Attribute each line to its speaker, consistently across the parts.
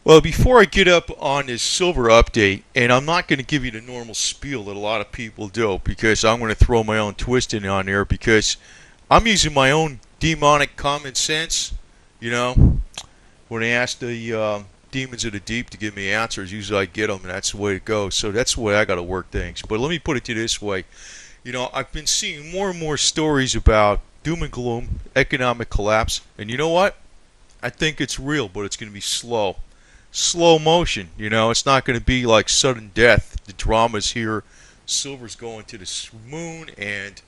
Speaker 1: Well, before I get up on this silver update, and I'm not going to give you the normal spiel that a lot of people do because I'm going to throw my own twist in on there because I'm using my own demonic common sense. You know, when I ask the demons of the deep to give me answers, usually I get them, and that's the way it goes. So that's the way I got to work things. But let me put it to you this way. I've been seeing more and more stories about doom and gloom, economic collapse, and you know what? I think it's real, but it's going to be slow motion. It's not going to be like sudden death. The drama's here. Silver's going to the moon, and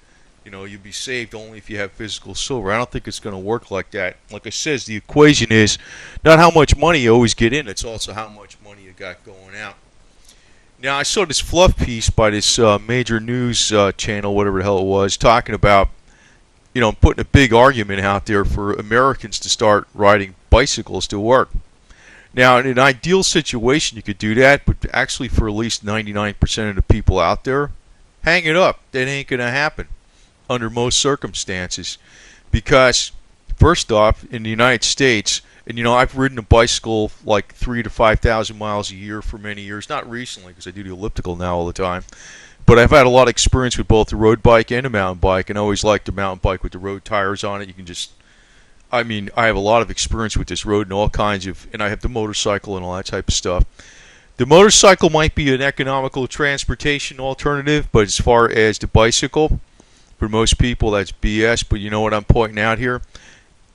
Speaker 1: you'll be saved only if you have physical silver. I don't think it's going to work like that. Like I says, the equation is not how much money you always get in. It's also how much money you got going out. Now, I saw this fluff piece by this major news channel, whatever the hell it was, talking about, putting a big argument out there for Americans to start riding bicycles to work. Now, in an ideal situation, you could do that, but actually for at least 99% of the people out there, hang it up. That ain't going to happen under most circumstances. Because, first off, in the United States, and I've ridden a bicycle like 3,000 to 5,000 miles a year for many years. Not recently, because I do the elliptical now all the time. But I've had a lot of experience with both the road bike and the mountain bike, and I always liked the mountain bike with the road tires on it. I have a lot of experience with this road and all kinds of, and I have the motorcycle and all that type of stuff. The motorcycle might be an economical transportation alternative, but as far as the bicycle, for most people, that's BS. But you know what I'm pointing out here?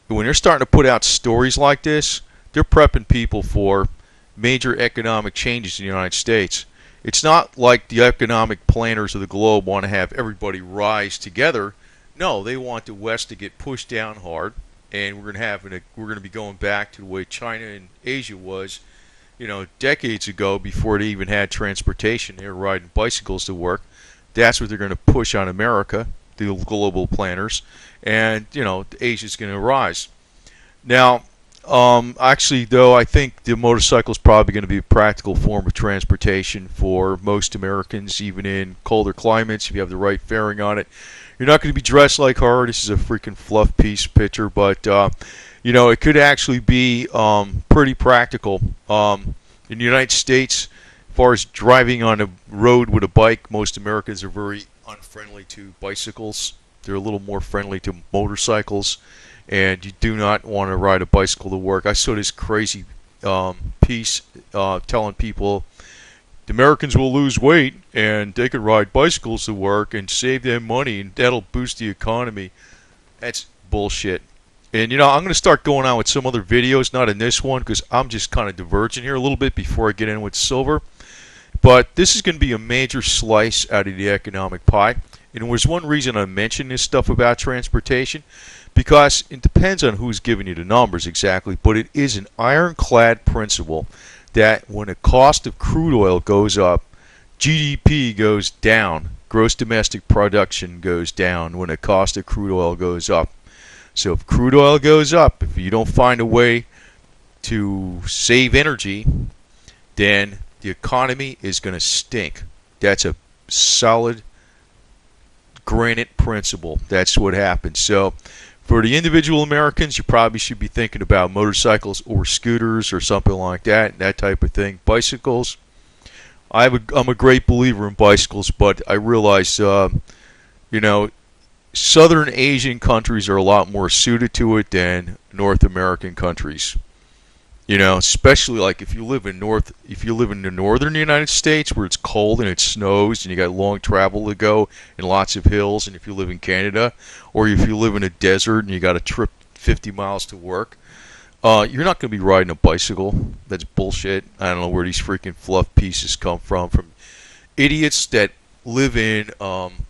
Speaker 1: When they're starting to put out stories like this, they're prepping people for major economic changes in the United States. It's not like the economic planners of the globe want to have everybody rise together. No, they want the West to get pushed down hard, and we're going to be going back to the way China and Asia was, decades ago before they even had transportation. They were riding bicycles to work. That's what they're going to push on America, the global planners, and Asia's going to rise. Now, actually, though, I think the motorcycle is probably going to be a practical form of transportation for most Americans, even in colder climates. If you have the right fairing on it, you're not going to be dressed like her. This is a freaking fluff piece picture, but it could actually be pretty practical. In the United States, as far as driving on a road with a bike, most Americans are very unfriendly to bicycles. They're a little more friendly to motorcycles, and you do not want to ride a bicycle to work. I saw this crazy piece telling people the Americans will lose weight and they could ride bicycles to work and save them money, and that'll boost the economy. That's bullshit. And I'm going to start going on with some other videos, not in this one, because I'm just kind of diverging here a little bit before I get in with silver. But this is going to be a major slice out of the economic pie. And there's one reason I mention this stuff about transportation, because it depends on who's giving you the numbers exactly, but it is an ironclad principle that when the cost of crude oil goes up, GDP goes down, gross domestic production goes down when the cost of crude oil goes up. So if crude oil goes up, if you don't find a way to save energy, then the economy is going to stink. That's a solid granite principle. That's what happens. So for the individual Americans, you probably should be thinking about motorcycles or scooters or something like that type of thing. Bicycles, I'm a great believer in bicycles, but I realize, Southern Asian countries are a lot more suited to it than North American countries. Especially like if you live in the northern United States where it's cold and it snows and you got long travel to go and lots of hills, and if you live in Canada, or if you live in a desert and you got to trip 50 miles to work, you're not going to be riding a bicycle. That's bullshit. I don't know where these freaking fluff pieces come from idiots that live in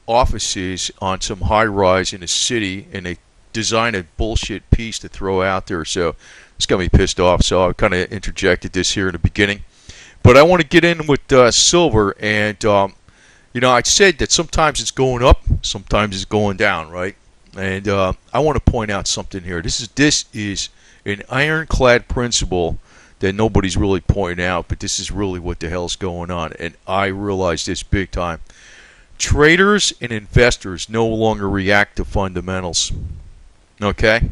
Speaker 1: offices on some high rise in a city, and they design a bullshit piece to throw out there. So it's got me pissed off, so I kind of interjected this here in the beginning. But I want to get in with silver, and I said that sometimes it's going up, sometimes it's going down, right? And I want to point out something here. This is an ironclad principle that nobody's really pointing out, but this is really what the hell's going on, and I realize this big time. Traders and investors no longer react to fundamentals. Okay?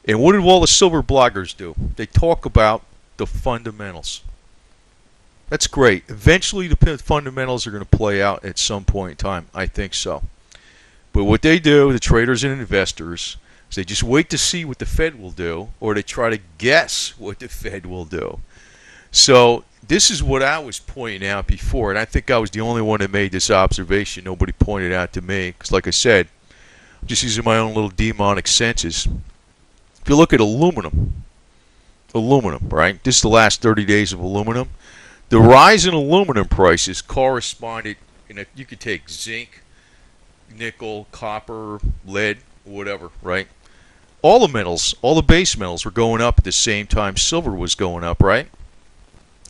Speaker 1: And what do all the silver bloggers do? They talk about the fundamentals. That's great. Eventually, the fundamentals are going to play out at some point in time. I think so. But what they do, the traders and investors, is they just wait to see what the Fed will do, or they try to guess what the Fed will do. So this is what I was pointing out before, and I think I was the only one that made this observation. Nobody pointed out to me, because like I said, I'm just using my own little demonic senses. If you look at aluminum, right? This is the last 30 days of aluminum. The rise in aluminum prices corresponded, you could take zinc, nickel, copper, lead, whatever, right? All the metals, all the base metals were going up at the same time silver was going up, right?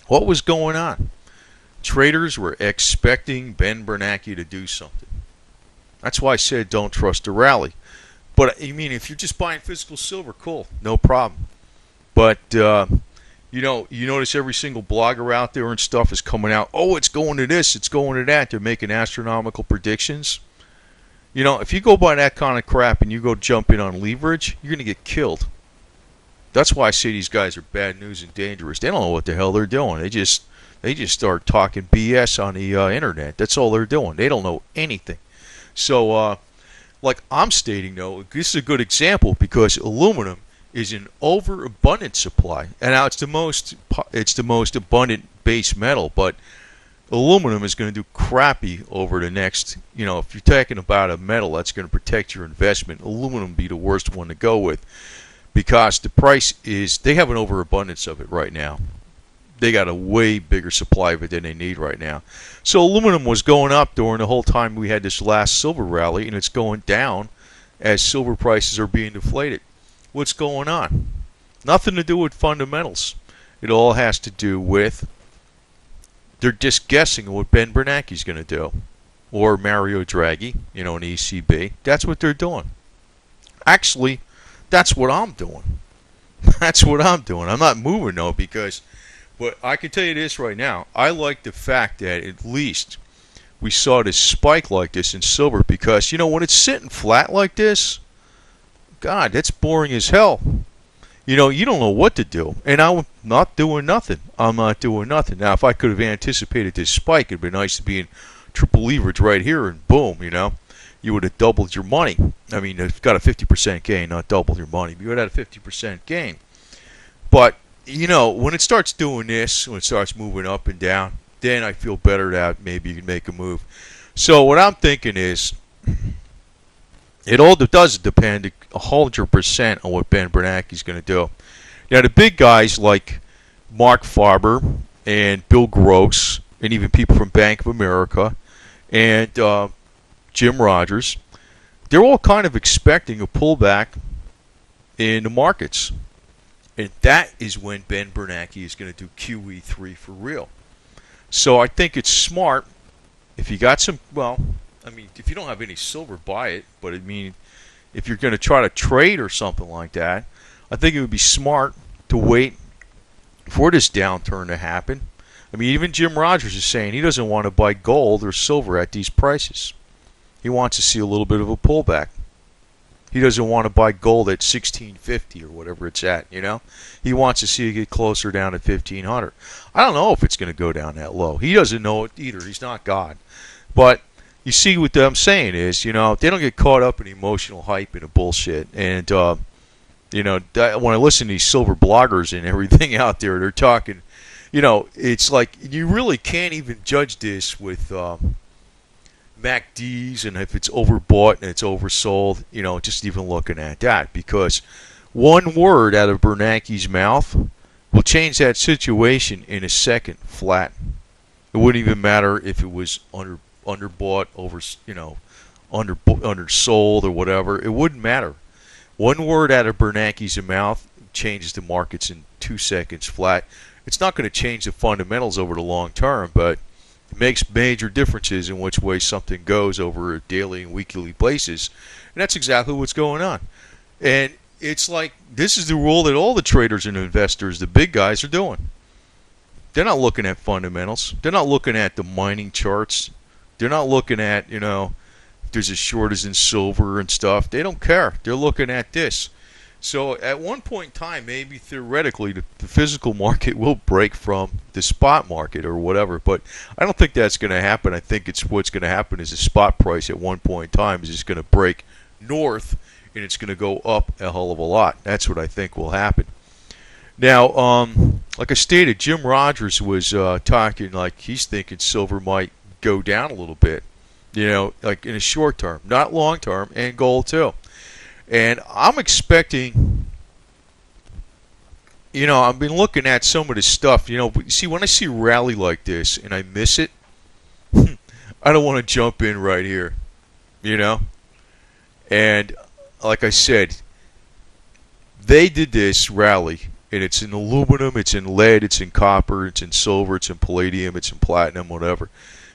Speaker 1: What was going on? Traders were expecting Ben Bernanke to do something. That's why I said don't trust a rally. But, I mean, if you're just buying physical silver, cool, no problem. But, you notice every single blogger out there and stuff is coming out, oh, it's going to this, it's going to that. They're making astronomical predictions. If you go buy that kind of crap and you go jump in on leverage, you're going to get killed. That's why I say these guys are bad news and dangerous. They don't know what the hell they're doing. They just start talking BS on the internet. That's all they're doing. They don't know anything. So, like I'm stating, though, this is a good example because aluminum is an overabundant supply, and now it's the most abundant base metal, but aluminum is going to do crappy over the next, if you're talking about a metal that's going to protect your investment, aluminum would be the worst one to go with because the price is, they have an overabundance of it right now. They got a way bigger supply of it than they need right now. So aluminum was going up during the whole time we had this last silver rally, and it's going down as silver prices are being deflated. What's going on? Nothing to do with fundamentals. It all has to do with they're just guessing what Ben Bernanke's going to do. Or Mario Draghi, in ECB. That's what they're doing. Actually, that's what I'm doing. That's what I'm doing. I'm not moving, though, but I can tell you this right now. I like the fact that at least we saw this spike like this in silver because, when it's sitting flat like this, God, that's boring as hell. You don't know what to do. And I'm not doing nothing. I'm not doing nothing. Now, if I could have anticipated this spike, it'd be nice to be in triple leverage right here and boom, you would have doubled your money. I mean, you've got a 50% gain, not double your money. But you would have had a 50% gain. But, when it starts doing this, when it starts moving up and down, then I feel better that maybe you can make a move. So what I'm thinking is, it all does depend 100% on what Ben Bernanke's going to do. Now, the big guys like Mark Farber and Bill Gross, and even people from Bank of America, and Jim Rogers, they're all kind of expecting a pullback in the markets. And that is when Ben Bernanke is going to do QE3 for real. So I think it's smart if you got some, if you don't have any silver, buy it. But if you're going to try to trade or something like that, I think it would be smart to wait for this downturn to happen. Even Jim Rogers is saying he doesn't want to buy gold or silver at these prices. He wants to see a little bit of a pullback. He doesn't want to buy gold at $1,650 or whatever it's at, He wants to see it get closer down at $1,500. I don't know if it's going to go down that low. He doesn't know it either. He's not God. But you see what I'm saying is, they don't get caught up in emotional hype and the bullshit. And, when I listen to these silver bloggers and everything out there, they're talking, it's like you really can't even judge this with MACDs and if it's overbought and it's oversold, just even looking at that. Because one word out of Bernanke's mouth will change that situation in a second flat. It wouldn't even matter if it was underbought, undersold or whatever. It wouldn't matter. One word out of Bernanke's mouth changes the markets in 2 seconds flat. It's not going to change the fundamentals over the long term, but it makes major differences in which way something goes over a daily and weekly basis. And that's exactly what's going on. And it's like this is the rule that all the traders and investors, the big guys, are doing. They're not looking at fundamentals. They're not looking at the mining charts. They're not looking at, there's a shortage in silver and stuff. They don't care. They're looking at this. So at one point in time, maybe theoretically, the physical market will break from the spot market or whatever. But I don't think that's going to happen. I think it's what's going to happen is the spot price at one point in time is just going to break north and it's going to go up a hell of a lot. That's what I think will happen. Now, like I stated, Jim Rogers was talking like he's thinking silver might go down a little bit, like in the short term, not long term, and gold too. And I'm expecting, I've been looking at some of this stuff, but see, when I see a rally like this and I miss it, I don't want to jump in right here, you know? And like I said, they did this rally, and it's in aluminum, it's in lead, it's in copper, it's in silver, it's in palladium, it's in platinum, whatever,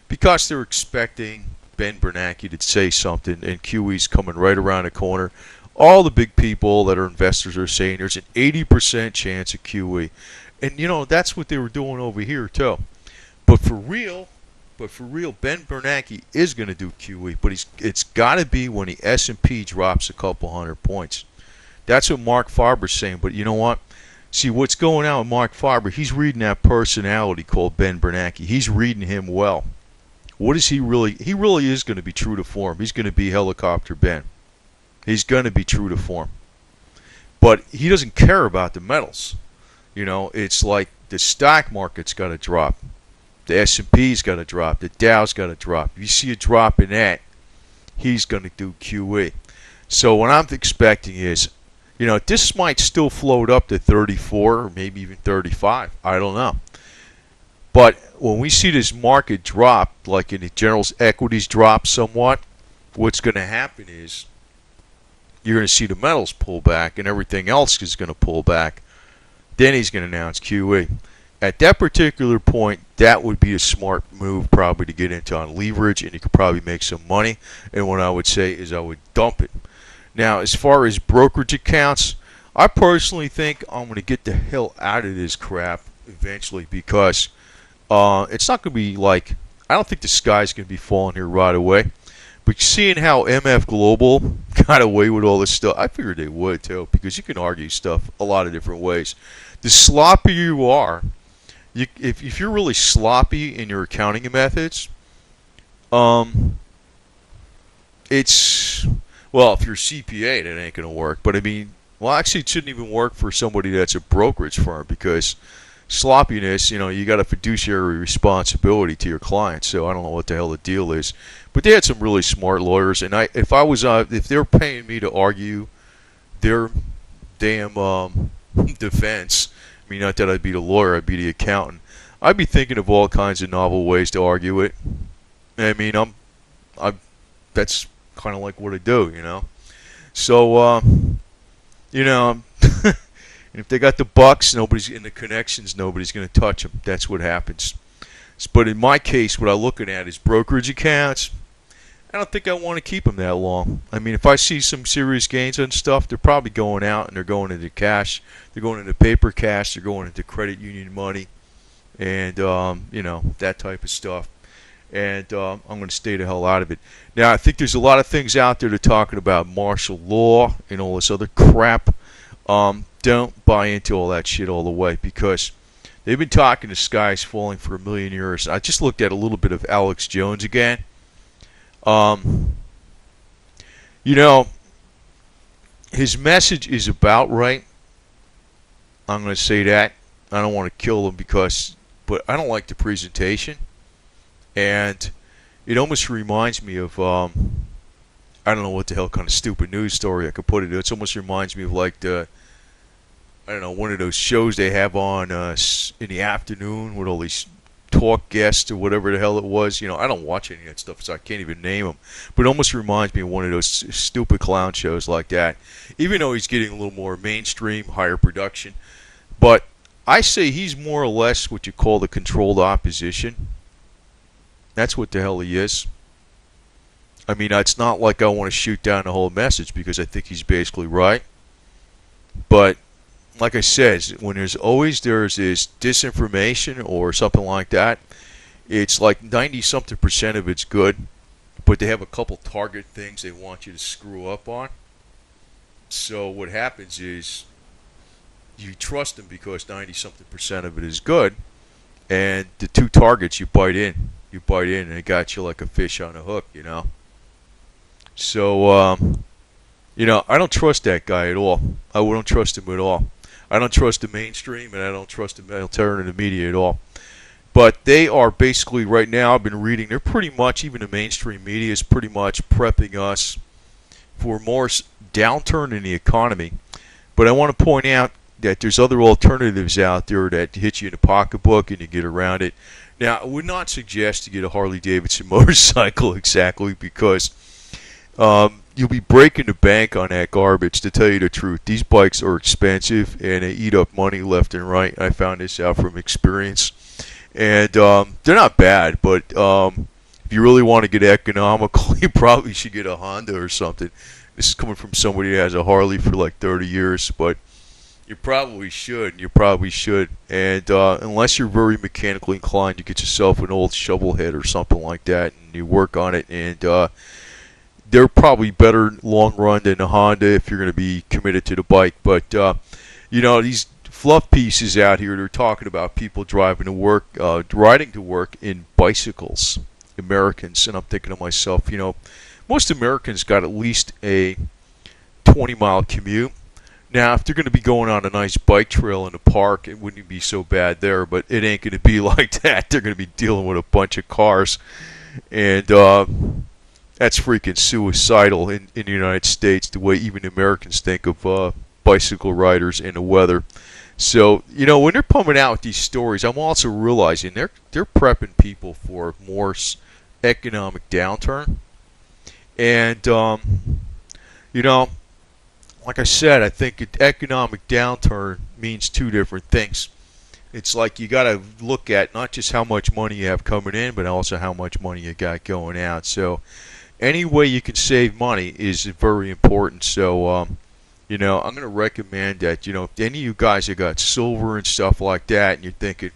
Speaker 1: because they're expecting Ben Bernanke to say something, and QE's coming right around the corner. All the big people that are investors are saying there's an 80% chance of QE. And, that's what they were doing over here, too. But for real, Ben Bernanke is going to do QE, but it's got to be when the S&P drops a couple hundred points. That's what Mark Farber's saying. But you know what? See, what's going on with Mark Farber, he's reading that personality called Ben Bernanke. He's reading him well. What is he really? He really is going to be true to form. He's going to be Helicopter Ben. He's going to be true to form. But he doesn't care about the metals. It's like the stock market's got to drop. The S&P's got to drop. The Dow's got to drop. If you see a drop in that, he's going to do QE. So what I'm expecting is, this might still float up to 34 or maybe even 35. I don't know. But when we see this market drop, like in the general's equities drop somewhat, what's going to happen is you're going to see the metals pull back and everything else is going to pull back. Then he's going to announce QE. At that particular point, that would be a smart move probably to get into on leverage, and you could probably make some money. And what I would say is I would dump it. Now, as far as brokerage accounts, I personally think I'm going to get the hell out of this crap eventually because it's not going to be like, I don't think the sky's going to be falling here right away. But seeing how MF Global got away with all this stuff, I figured they would too, because you can argue stuff a lot of different ways. The sloppier you are, if you're really sloppy in your accounting methods, it's, well, if you're a CPA, that ain't going to work. But I mean, well, actually, it shouldn't even work for somebody that's a brokerage firm because sloppiness, you got a fiduciary responsibility to your clients. So I don't know what the hell the deal is. But they had some really smart lawyers, and if they're paying me to argue their damn defense, I mean, not that I'd be the lawyer, I'd be the accountant. I'd be thinking of all kinds of novel ways to argue it. I mean, that's kind of like what I do, So, if they got the bucks, nobody's in the connections, nobody's going to touch them. That's what happens. But in my case, what I'm looking at is brokerage accounts. I don't think I want to keep them that long. I mean, if I see some serious gains on stuff, they're probably going out and they're going into cash. They're going into paper cash. They're going into credit union money and, that type of stuff. And I'm going to stay the hell out of it. Now, I think there's a lot of things out there that are talking about martial law and all this other crap. Don't buy into all that shit all the way because they've been talking the sky's falling for 1,000,000 years. I just looked at a little bit of Alex Jones again. His message is about right. I'm going to say that. I don't want to kill him but I don't like the presentation. And it almost reminds me of, I don't know what the hell kind of stupid news story I could put it in. It almost reminds me of like one of those shows they have on in the afternoon with all these talk guests or whatever the hell it was. I don't watch any of that stuff, so I can't even name them. But it almost reminds me of one of those stupid clown shows like that, even though he's getting a little more mainstream, higher production. But I say he's more or less what you call the controlled opposition. That's what the hell he is. I mean, it's not like I want to shoot down the whole message because I think he's basically right. But like I said, when there's this disinformation or something like that, it's like 90-something% of it's good, but they have a couple target things they want you to screw up on. So what happens is you trust them because 90 something percent of it is good, and the two targets you bite in, and it got you like a fish on a hook, you know. So I don't trust that guy at all. I don't trust him at all. I don't trust the mainstream, and I don't trust the alternative media at all. But they are basically right now. I've been reading. They're pretty much, even the mainstream media is pretty much prepping us for more downturn in the economy. But I want to point out that there's other alternatives out there that hit you in the pocketbook and you get around it. Now, I would not suggest to get a Harley Davidson motorcycle exactly because you'll be breaking the bank on that garbage, to tell you the truth. These bikes are expensive and they eat up money left and right. I found this out from experience. And they're not bad, but if you really want to get economical, you probably should get a Honda or something. This is coming from somebody that has a Harley for like 30 years, but you probably should. You probably should. And unless you're very mechanically inclined, you get yourself an old shovel head or something like that, and you work on it. And they're probably better long run than a Honda if you're going to be committed to the bike. But these fluff pieces out here, they're talking about people driving to work, riding to work in bicycles. Americans, and I'm thinking to myself, most Americans got at least a 20-mile commute. Now, if they're going to be going on a nice bike trail in the park, it wouldn't be so bad there, but it ain't going to be like that. They're going to be dealing with a bunch of cars, and that's freaking suicidal in the United States, the way even Americans think of bicycle riders in the weather. So, when they're pumping out with these stories, I'm also realizing they're prepping people for more economic downturn. And, like I said, I think an economic downturn means two different things. It's like you got to look at not just how much money you have coming in, but also how much money you got going out. So any way you can save money is very important. So, I'm going to recommend that, if any of you guys have got silver and stuff like that, and you're thinking,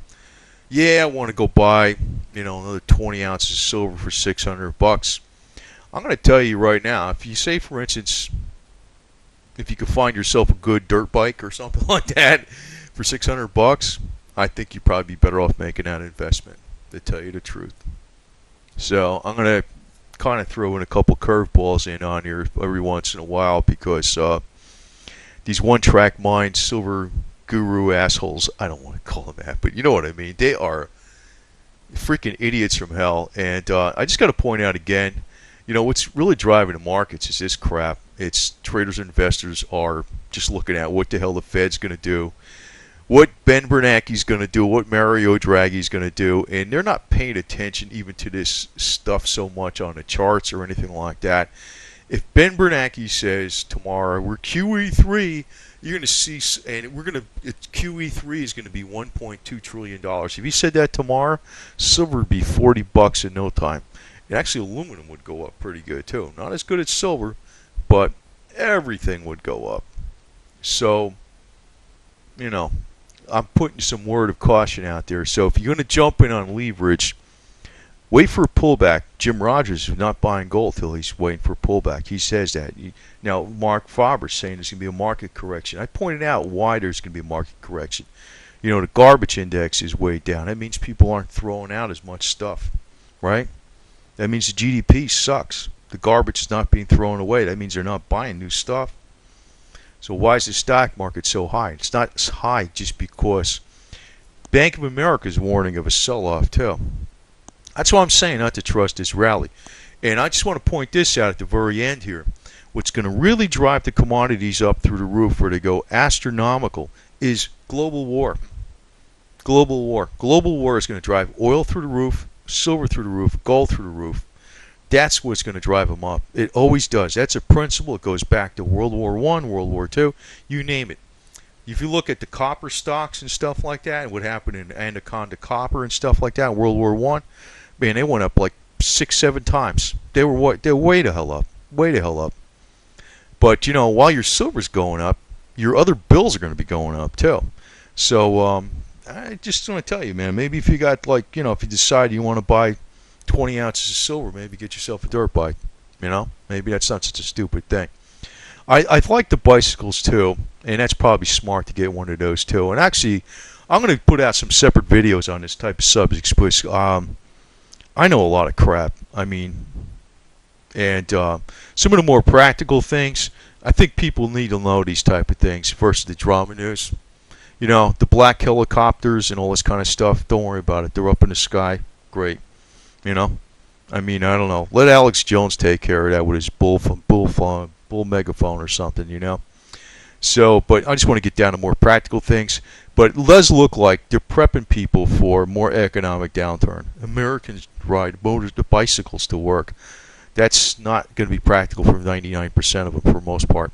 Speaker 1: yeah, I want to go buy, another 20 ounces of silver for $600. I'm going to tell you right now, if you say, for instance, if you could find yourself a good dirt bike or something like that for $600, I think you'd probably be better off making that investment, to tell you the truth. So I'm going to kind of throw in a couple curveballs in on here every once in a while because these one-track mind silver guru assholes, I don't want to call them that, but you know what I mean. They are freaking idiots from hell. And I just got to point out again, what's really driving the markets is this crap. It's traders and investors are just looking at what the hell the Fed's going to do, what Ben Bernanke's going to do, what Mario Draghi's going to do, and they're not paying attention even to this stuff so much on the charts or anything like that. If Ben Bernanke says tomorrow we're QE3, you're going to see, and QE3 is going to be $1.2 trillion. If he said that tomorrow, silver would be $40 in no time. And actually, aluminum would go up pretty good too. Not as good as silver, but everything would go up. So, I'm putting some word of caution out there. So if you're going to jump in on leverage, wait for a pullback. Jim Rogers is not buying gold till he's waiting for a pullback. He says that. Now, Mark Faber's saying there's going to be a market correction. I pointed out why there's going to be a market correction. The garbage index is way down. That means people aren't throwing out as much stuff, right? That means the GDP sucks. The garbage is not being thrown away. That means they're not buying new stuff. So why is the stock market so high? It's not high just because Bank of America is warning of a sell-off too. That's why I'm saying not to trust this rally. And I just want to point this out at the very end here. What's going to really drive the commodities up through the roof where they go astronomical is global war. Global war. Global war is going to drive oil through the roof, silver through the roof, gold through the roof. That's what's going to drive them up. It always does. That's a principle. It goes back to World War I, World War II, you name it. If you look at the copper stocks and stuff like that, and what happened in Anaconda Copper and stuff like that in World War I, man, they went up like 6-7 times. They're way the hell up. Way the hell up. But, while your silver's going up, your other bills are going to be going up too. So, I just want to tell you, man, maybe if you got if you decide you want to buy 20 ounces of silver, maybe get yourself a dirt bike. Maybe that's not such a stupid thing. I like the bicycles too, and that's probably smart to get one of those too. And actually, I'm going to put out some separate videos on this type of subjects because I know a lot of crap. I mean, and some of the more practical things, I think people need to know these type of things versus the drama news. You know, the black helicopters and all this kind of stuff. Don't worry about it. They're up in the sky. Great. You know, I mean, I don't know. Let Alex Jones take care of that with his bull megaphone or something. You know. So, but I just want to get down to more practical things. But it does look like they're prepping people for more economic downturn. Americans ride the bicycles to work. That's not going to be practical for 99% of them for the most part.